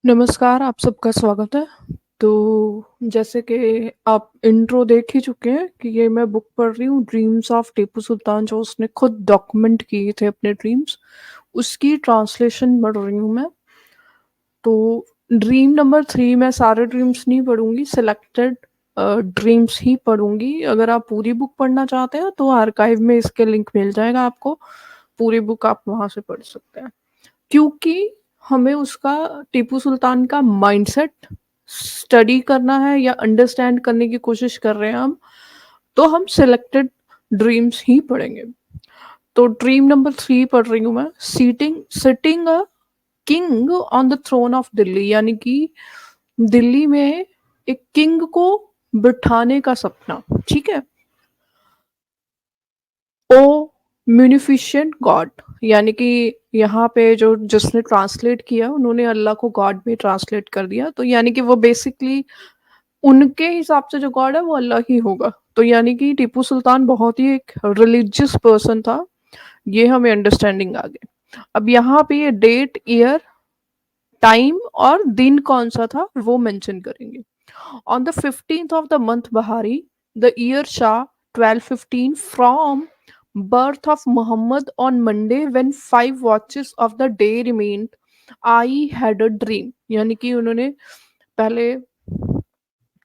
नमस्कार, आप सबका स्वागत है। तो जैसे कि आप इंट्रो देख ही चुके हैं कि ये मैं बुक पढ़ रही हूँ ड्रीम्स ऑफ टीपू सुल्तान जो उसने खुद डॉक्यूमेंट किए थे अपने ड्रीम्स, उसकी ट्रांसलेशन पढ़ रही हूँ मैं। तो ड्रीम नंबर 3 मैं सारे ड्रीम्स नहीं पढ़ूँगी, सिलेक्टेड ड्रीम्स ही पढ़ूँगी। अगर आप पूरी बुक पढ़ना चाहते हैं तो आर्काइव में इसके लिंक मिल जाएगा आपको, पूरी बुक आप वहाँ से पढ़ सकते हैं। क्योंकि हमें उसका टीपू सुल्तान का माइंडसेट स्टडी करना है या अंडरस्टैंड करने की कोशिश कर रहे हैं हम, तो हम सिलेक्टेड ड्रीम्स ही पढ़ेंगे। तो ड्रीम नंबर 3 पढ़ रही हूँ मैं, seating sitting a king on the throne of Delhi, यानी कि दिल्ली में एक किंग को बिठाने का सपना। ठीक है। ओ म्यूनिफिशेंट गॉड, यानी कि यहाँ पे जो जिसने ट्रांसलेट किया उन्होंने अल्लाह को गॉड में ट्रांसलेट कर दिया, तो यानी कि वो बेसिकली उनके हिसाब से जो गॉड है वो अल्लाह ही होगा। तो यानी कि टीपू सुल्तान बहुत ही एक रिलीजियस पर्सन था, ये हमें अंडरस्टैंडिंग आ गई। अब यहाँ पे ये डेट, ईयर, टाइम और दिन कौन सा था वो मेंशन करेंगे। On the 15th of the month Bahari, the year Shah 1215, from birth of Muhammad on Monday when 5 watches of the day remained, I had a dream। यानी कि उन्होंने पहले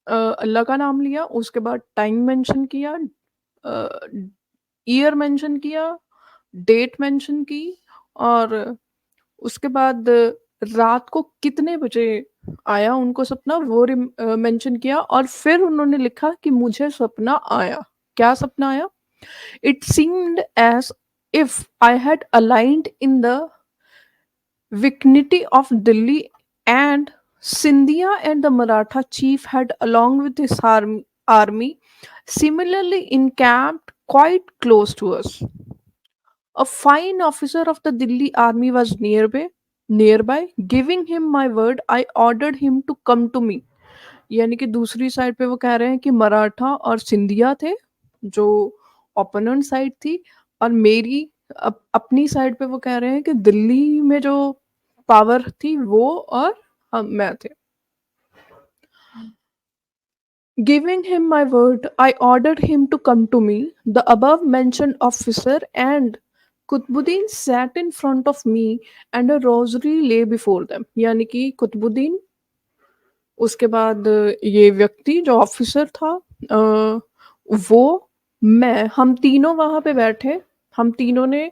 अल्लाह का नाम लिया, उसके बाद टाइम मेंशन किया, ईयर मेंशन किया, डेट मेंशन की, और उसके बाद रात को कितने बजे आया उनको सपना वो मेंशन किया, और फिर उन्होंने लिखा कि मुझे सपना आया। क्या सपना आया? It seemed as if I had aligned in the vicinity of Delhi, and Scindia and the Maratha chief had, along with his army, similarly encamped quite close to us. A fine officer of the Delhi army was nearby. Giving him my word, I ordered him to come to me। यानी कि दूसरी side पे वो कह रहे हैं कि मराठा और सिंधिया थे जो ओपोनेंट साइड थी, और मेरी अपनी साइड पे वो कह रहे हैं कि दिल्ली में जो पावर थी वो और हम मैं थे। Giving him my word, I ordered him to come to me. The above mentioned officer and Qutubuddin sat in front of me and a rosary lay before them। यानी कि कुतुबुद्दीन, उसके बाद ये व्यक्ति जो ऑफिसर था, वो, मैं, हम तीनों वहाँ पे बैठे। हम तीनों ने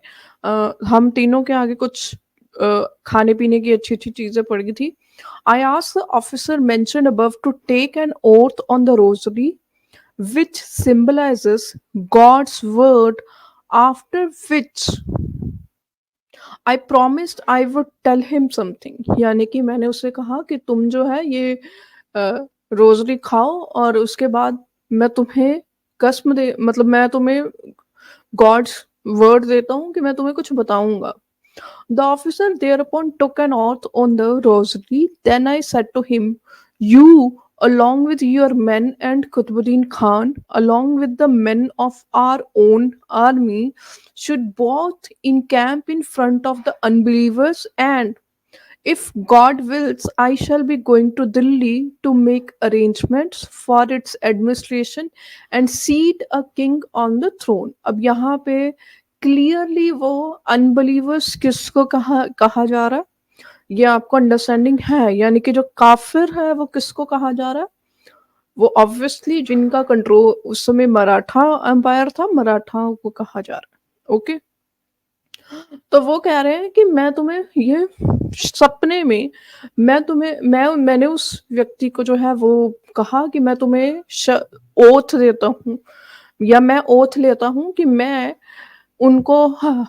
हम तीनों के आगे कुछ खाने-पीने की अच्छी-अच्छी चीज़ें पड़ी थी। I asked the officer mentioned above to take an oath on the rosary which symbolizes God's word, after which I promised I would tell him something. यानी कि मैंने उससे कहा कि तुम जो है ये रोज़री खाओ, और उसके बाद मैं तुम्हें कसम दे मतलब मैं तुम्हें गॉड्स वर्ड देता हूँ कि मैं तुम्हें कुछ बताऊँगा। The officer thereupon took an oath on the rosary. Then I said to him, "You, along with your men and Qutbuddin Khan, along with the men of our own army, should both encamp in front of the unbelievers, and if God wills, I shall be going to Delhi to make arrangements for its administration and seat a king on the throne"। अब यहाँ पे clearly वो unbelievers किसको कहा कहा जा रहा है, ये आपको अंडरस्टैंडिंग है? यानी कि जो काफिर है वो किसको कहा जा रहा है? वो ऑब्वियसली जिनका कंट्रोल उस समय मराठा एम्पायर था, मराठाओं को कहा जा रहा है। ओके। तो वो कह रहे हैं कि मैं तुम्हें ये सपने में मैंने उस व्यक्ति को जो है वो कहा कि मैं तुम्हें ओथ देता हूँ, या मैं ओथ लेता हूँ कि मैं उनको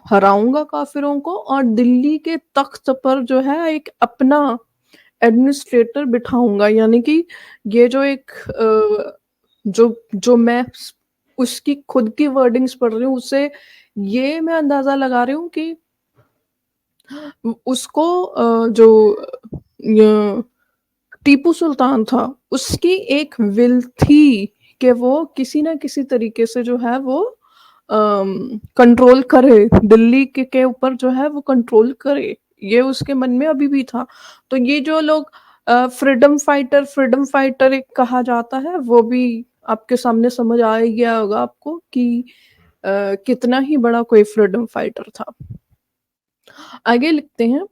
हराऊंगा काफिरों को, और दिल्ली के तख्त पर जो है एक अपना एडमिनिस्ट्रेटर बिठाऊंगा। यानी कि ये जो एक जो जो मैं उसकी खुद की वर्डिंग्स पढ़ रही हूँ, उससे ये मैं अंदाजा लगा रही हूँ कि उसको जो टीपू सुल्तान था, उसकी एक विल थी कि वो किसी न किसी तरीके से जो है वो कंट्रोल करे, दिल्ली के ऊपर जो है वो कंट्रोल करे। ये उसके मन में अभी भी था। तो ये जो लोग फ्रीडम फाइटर एक कहा जाता है, वो भी आपके सामने समझ आ ही गया होगा आपको कि कितना ही बड़ा कोई फ्रीडम फाइटर था। आगे लिखते हैं,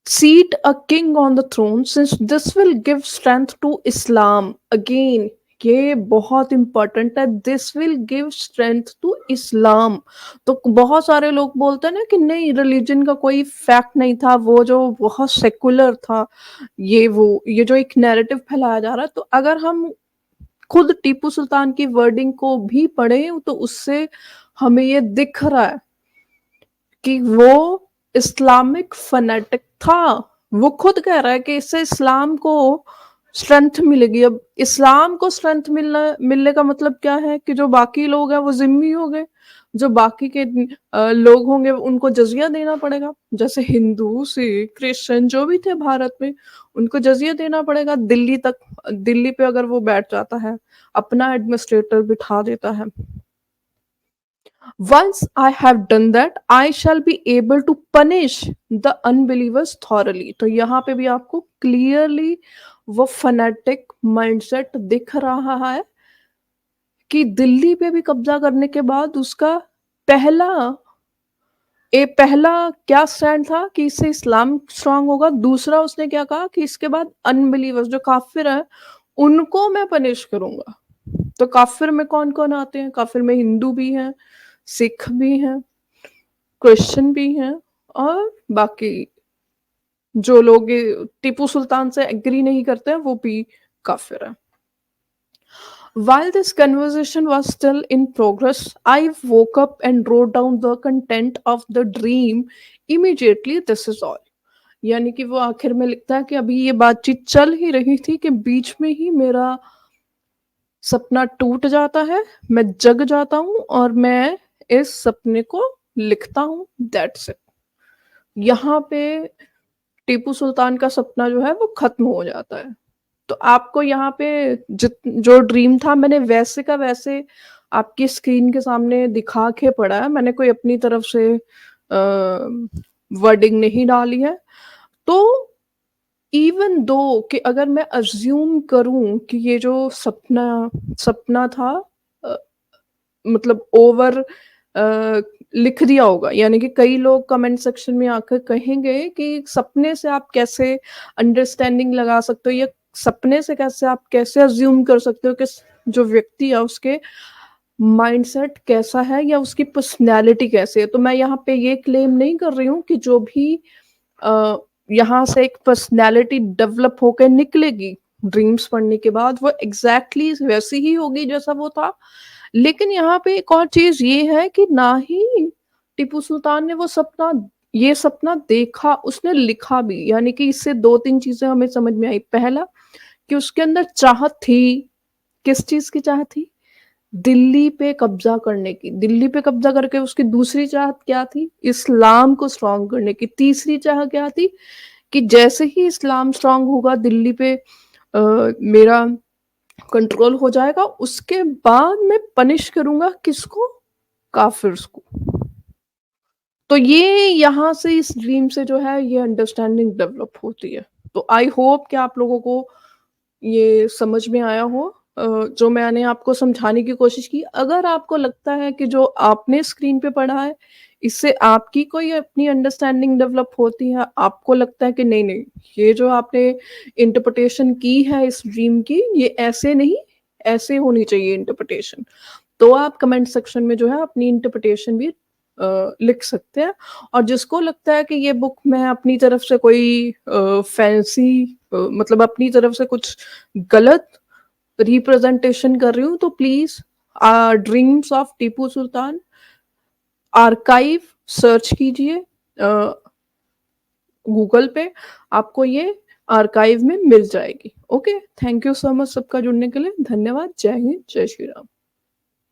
seat a king on the throne since this will give strength to Islam. Again, ये बहुत इंपॉर्टेंट है, this will give strength to Islam. तो बहुत सारे लोग बोलते हैं ना कि नहीं, रिलीजन का कोई फैक्ट नहीं था, वो जो बहुत सेकुलर था, ये जो एक नैरेटिव फैलाया जा रहा है। तो अगर हम खुद टीपू सुल्तान की वर्डिंग को भी पढ़ें तो उससे हमें ये दिख रहा है कि वो इस्लामिक फनेटिक था। वो खुद कह रहा है कि इससे इस्लाम को स्ट्रेंथ मिलेगी। अब इस्लाम को स्ट्रेंथ मिलने का मतलब क्या है कि जो बाकी लोग हैं वो जिम्मी हो गए, जो बाकी के लोग होंगे उनको जजिया देना पड़ेगा। जैसे हिंदू, सिख, क्रिश्चियन जो भी थे भारत में, उनको जजिया देना पड़ेगा। दिल्ली पे अगर वो बैठ जाता है, अपना एडमिनिस्ट्रेटर बिठा देता है, once I have done that, I shall be able to punish the unbelievers thoroughly. तो यहाँ पे भी आपको क्लियरली वो फनेटिक माइंडसेट दिख रहा है कि दिल्ली पे भी कब्जा करने के बाद उसका पहला पहला क्या स्टैंड था कि इससे इस्लाम स्ट्रांग होगा। दूसरा उसने क्या कहा कि इसके बाद अनबिलीवर्स जो काफिर हैं उनको मैं पनिश करूंगा। तो काफिर में कौन कौन आते हैं? काफिर में हिंदू भी हैं, सिख भी हैं, क्रिश्चियन भी हैं, और बाकी जो लोग टीपू सुल्तान से एग्री नहीं करते हैं वो भी काफिर हैं। While this conversation was still in progress, I woke up and wrote down the content of the dream immediately. This is all. यानी कि वो आखिर में लिखता है कि अभी ये बातचीत चल ही रही थी कि बीच में ही मेरा सपना टूट जाता है, मैं जग जाता हूँ और मैं इस सपने को लिखता हूँ। That's it. यहाँ पे टीपू सुल्तान का सपना जो है वो खत्म हो जाता है। तो आपको यहाँ पे जो ड्रीम था मैंने वैसे का वैसे आपकी स्क्रीन के सामने दिखा के पढ़ा है। मैंने कोई अपनी तरफ से वर्डिंग नहीं डाली है। तो इवन दो कि अगर मैं अज्यूम करूं कि ये जो सपना सपना था, अ, मतलब ओवर लिख दिया होगा, यानी कि कई लोग कमेंट सेक्शन में आकर कहेंगे कि सपने से आप कैसे अंडरस्टैंडिंग लगा सकते हो, या सपने से कैसे आप कैसे अज्यूम कर सकते हो कि जो व्यक्ति है उसके माइंडसेट कैसा है या उसकी पर्सनैलिटी कैसी है। तो मैं यहाँ पे ये क्लेम नहीं कर रही हूँ कि जो भी अ, यहाँ से एक पर्सनैलिटी डेवलप होकर निकलेगी ड्रीम्स पढ़ने के बाद, वो एग्जैक्टली वैसी ही होगी जैसा वो था। लेकिन यहाँ पे एक और चीज ये है कि ना ही टिपू सुल्तान ने ये सपना देखा, उसने लिखा भी। यानी कि इससे दो तीन चीजें हमें समझ में आई। पहला कि उसके अंदर चाहत थी। किस चीज की चाहत थी? दिल्ली पे कब्जा करने की। दिल्ली पे कब्जा करके उसकी दूसरी चाहत क्या थी? इस्लाम को स्ट्रांग करने की। तीसरी चाह क्या थी कि जैसे ही इस्लाम स्ट्रांग होगा दिल्ली पे, मेरा कंट्रोल हो जाएगा, उसके बाद मैं पनिश करूंगा किसको? काफिर्स को। तो ये यहाँ से इस ड्रीम से जो है ये अंडरस्टैंडिंग डेवलप होती है। तो आई होप कि आप लोगों को ये समझ में आया हो, जो मैंने आपको समझाने की कोशिश की। अगर आपको लगता है कि जो आपने स्क्रीन पे पढ़ा है इससे आपकी कोई अपनी अंडरस्टैंडिंग डेवलप होती है, आपको लगता है कि नहीं नहीं, ये जो आपने इंटरप्रिटेशन की है इस ड्रीम की, ये ऐसे नहीं, ऐसे होनी चाहिए इंटरप्रिटेशन, तो आप कमेंट सेक्शन में जो है अपनी इंटरप्रिटेशन भी लिख सकते हैं। और जिसको लगता है कि ये बुक मैं अपनी तरफ से कोई फैंसी, मतलब अपनी तरफ से कुछ गलत रिप्रेजेंटेशन कर रही हूँ, तो please dreams of Tipu Sultan archive search कीजिए गूगल पे, आपको ये आर्काइव में मिल जाएगी। Okay, thank you so much सबका जुड़ने के लिए। धन्यवाद। जय हिंद, जय श्री राम।